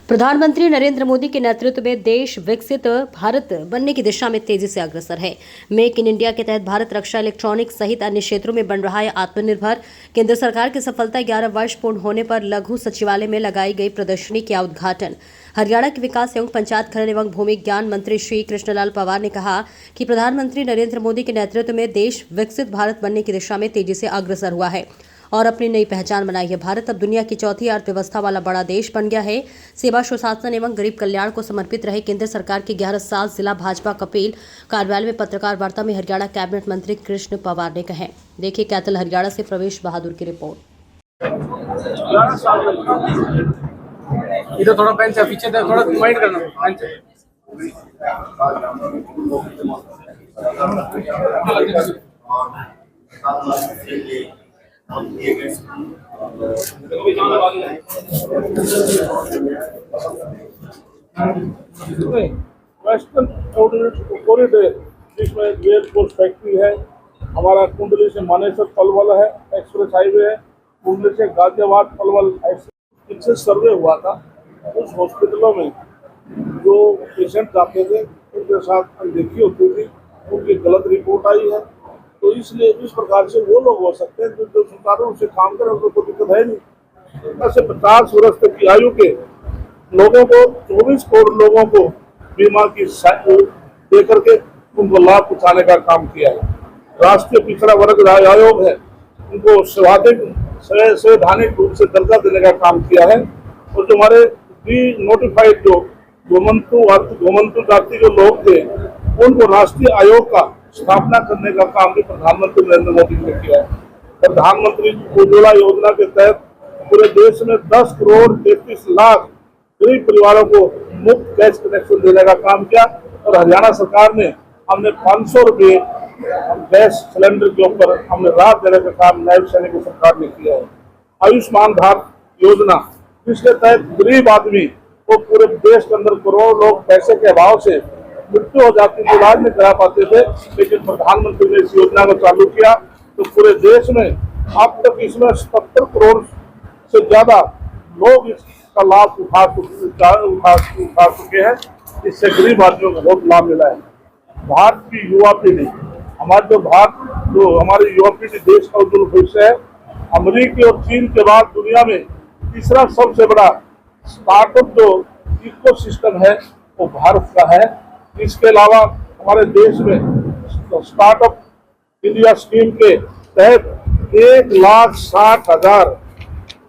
प्रधानमंत्री नरेंद्र मोदी के नेतृत्व में देश विकसित भारत बनने की दिशा में तेजी से अग्रसर है। मेक इन इंडिया के तहत भारत रक्षा, इलेक्ट्रॉनिक सहित अन्य क्षेत्रों में बन रहा है आत्मनिर्भर। केंद्र सरकार की सफलता 11 वर्ष पूर्ण होने पर लघु सचिवालय में लगाई गई प्रदर्शनी किया उद्घाटन। हरियाणा के विकास एवं पंचायत खनन एवं भूमि ज्ञान मंत्री श्री कृष्णलाल पंवार ने कहा कि प्रधानमंत्री नरेंद्र मोदी के नेतृत्व में देश विकसित भारत बनने की दिशा में तेजी से अग्रसर हुआ है और अपनी नई पहचान बनाई है। भारत अब दुनिया की चौथी अर्थव्यवस्था वाला बड़ा देश बन गया है। सेवा, सुशासन एवं गरीब कल्याण को समर्पित रहे केंद्र सरकार के 11 साल जिला भाजपा कपिल कार्यालय में पत्रकार वार्ता में हरियाणा कैबिनेट मंत्री कृष्ण पंवार ने कहे। देखिए कैथल हरियाणा से प्रवेश बहादुर की रिपोर्ट। इधर थोड़ा पेन से पीछे थोड़ा माइंड करना पेन से। वेस्टर्न कॉरिडोर जिसमें एयरपोर्ट फैक्ट्री है, हमारा कुंडली से मानेसर पलवल है, एक्सप्रेस हाईवे है, कुंडली से गाजियाबाद पलवल इससे सर्वे हुआ था। उस हॉस्पिटलों में जो पेशेंट जाते थे उनके साथ अनदेखी होती थी, उनकी गलत रिपोर्ट आई है। तो इसलिए इस प्रकार से वो लोग हो सकते हैं जो सुचारू रूप से काम करें, उनको कोई दिक्कत है नहीं। ऐसे 50 वर्ष तक की आयु के लोगों को 24 करोड़ लोगों को बीमा की दे करके उनको लाभ पहुँचाने का काम किया है। राष्ट्रीय पिछड़ा वर्ग आयोग है, उनको संवैधानिक रूप से दर्जा देने का काम किया है। और जो हमारे नोटिफाइड जो घुमंतु जाति जो लोग थे उनको राष्ट्रीय आयोग का स्थापना करने का काम भी प्रधानमंत्री नरेंद्र मोदी ने किया है। प्रधानमंत्री उज्ज्वला योजना के तहत पूरे देश में 10 करोड़ 33 लाख गरीब परिवारों को मुफ्त गैस कनेक्शन देने का काम किया। और हरियाणा सरकार ने हमने 500 रुपये गैस सिलेंडर के ऊपर हमने राहत देने का काम नायब सैनिक सरकार ने किया है। आयुष्मान भारत योजना जिसके तहत गरीब आदमी को पूरे देश के अंदर करोड़ों लोग पैसे के अभाव से मृत्यु हो जाती थी, इलाज नहीं करा पाते थे, लेकिन प्रधानमंत्री ने इस योजना को चालू किया तो पूरे देश में अब तक इसमें 77 करोड़ से ज्यादा लोग इसका लाभ उठा चुके हैं। इससे गरीब आदमियों को बहुत लाभ मिला है। भारत की युवा पीढ़ी हमारी युवा पीढ़ी देश का उज्जवल भविष्य है। अमेरिका और चीन के बाद दुनिया में तीसरा सबसे बड़ा स्टार्टअप जो इकोसिस्टम है वो भारत का है। इसके अलावा हमारे देश में स्टार्टअप इंडिया स्कीम के तहत 1,60,000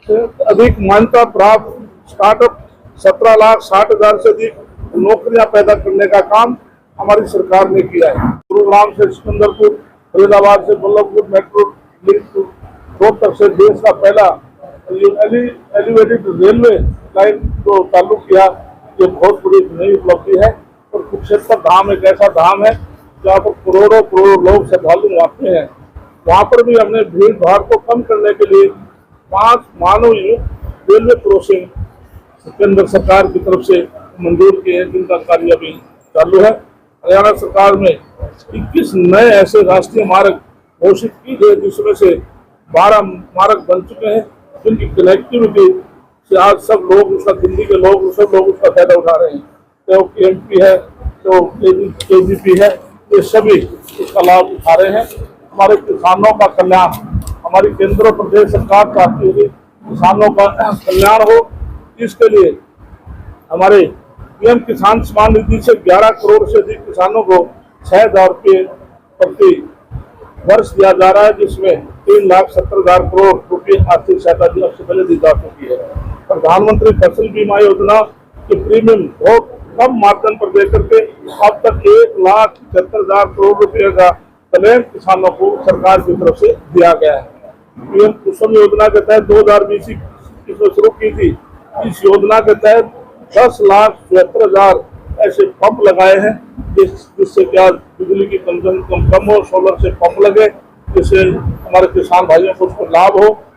से अधिक मान्यता प्राप्त स्टार्टअप 17,60,000 से अधिक नौकरियां पैदा करने का काम हमारी सरकार ने किया है। गुरुग्राम से सिकंदरपुर, फरीदाबाद से बल्लभपुर मेट्रो लिंक रोड तक से देश का पहला एलिवेटेड रेलवे लाइन को चालू किया, ये बहुत बड़ी नई उपलब्धि है। और कुरुक्षेत्र धाम एक ऐसा धाम है जहाँ पर करोड़ों लोग श्रद्धालु आते हैं। वहाँ पर भी हमने भीड़ भाड़ को कम करने के लिए 5 मानव युक्त रेलवे क्रॉसिंग केंद्र सरकार की तरफ से मंजूर किए हैं, जिनका कार्य अभी चालू है। हरियाणा सरकार में 21 नए ऐसे राष्ट्रीय मार्ग घोषित की गए, जिसमें से 12 मार्ग बन चुके हैं, जिनकी कनेक्टिविटी से आज सब लोग उसका दिल्ली के लोग सब लोग उसका फायदा उठा रहे हैं। तो KMP है तो KGP है, ये सभी इसका लाभ उठा रहे हैं। हमारे किसानों का कल्याण हमारी केंद्र और प्रदेश सरकार चाहती है कि किसानों का कल्याण हो। इसके लिए हमारे PM किसान सम्मान निधि से 11 करोड़ से अधिक किसानों को 6,000 रुपये प्रति वर्ष दिया जा रहा है, जिसमें 3,70,000 करोड़ रुपये आर्थिक सहायता सबसे पहले दी जा चुकी है। प्रधानमंत्री फसल बीमा योजना के प्रीमियम बहुत कम मार्जिन पर देकर के अब तक 1,77,000 करोड़ रुपये का क्लेम किसानों को सरकार की तरफ से दिया गया है। PM कुसुम योजना के तहत 2020 इसमें शुरू की थी। इस योजना के तहत 10,74,000 ऐसे पंप लगाए हैं, जिससे क्या बिजली की कंजन कम हो, सोलर से पंप लगे, जिससे हमारे किसान भाइयों को उसको लाभ हो।